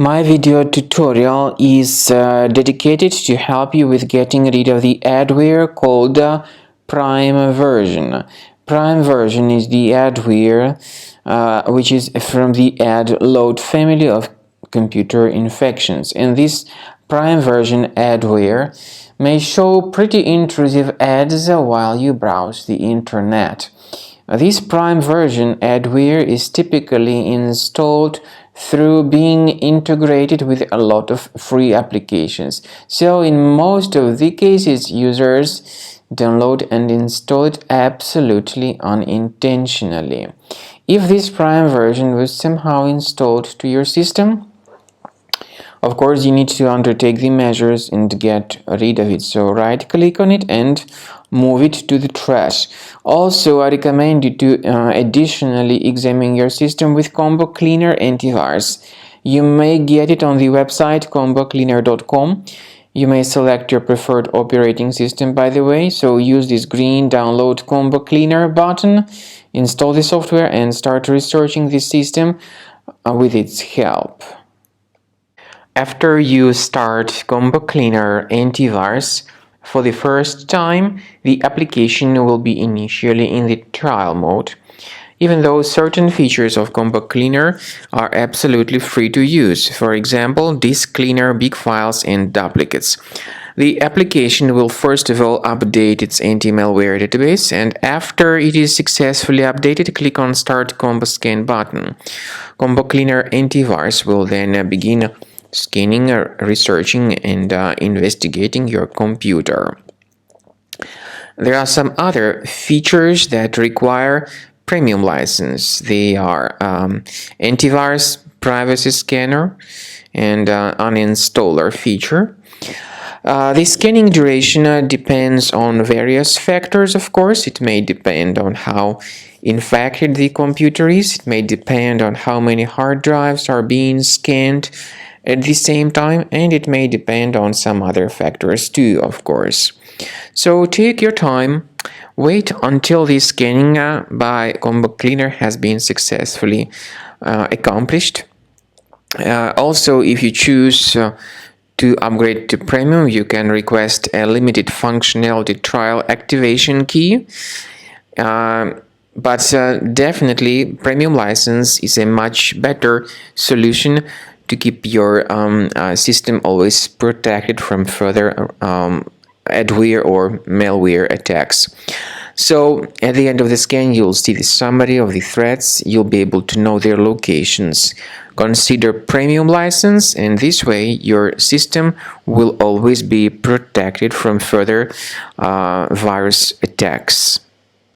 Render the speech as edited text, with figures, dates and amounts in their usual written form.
My video tutorial is dedicated to help you with getting rid of the adware called PrimeVersion. PrimeVersion is the adware which is from the ad load family of computer infections. And this PrimeVersion adware may show pretty intrusive ads while you browse the internet. This PrimeVersion adware is typically installed through being integrated with a lot of free applications. So in most of the cases, users download and install it absolutely unintentionally. If this PrimeVersion was somehow installed to your system, of course, you need to undertake the measures and get rid of it. So right click on it and move it to the trash. Also, I recommend you to additionally examine your system with Combo Cleaner Antivirus. You may get it on the website combocleaner.com. You may select your preferred operating system, by the way, so use this green download Combo Cleaner button, install the software and start researching the system with its help. After you start Combo Cleaner Antivirus for the first time, the application will be initially in the trial mode, even though certain features of Combo Cleaner are absolutely free to use. For example, disk cleaner, big files, and duplicates. The application will first of all update its anti-malware database, and after it is successfully updated, click on Start Combo Scan button. Combo Cleaner Antivirus will then begin scanning, researching, and investigating your computer. There are some other features that require premium license. They are antivirus, privacy scanner, and uninstaller feature. The scanning duration depends on various factors, of course. It may depend on how infected the computer is. It may depend on how many hard drives are being scanned at the same time, and it may depend on some other factors too, of course. So take your time, wait until the scanning by Combo Cleaner has been successfully accomplished. Also, if you choose to upgrade to Premium, you can request a limited functionality trial activation key. But definitely, Premium license is a much better solution to keep your system always protected from further adware or malware attacks. So at the end of the scan, you'll see the summary of the threats. You'll be able to know their locations. Consider Premium license, and this way your system will always be protected from further virus attacks.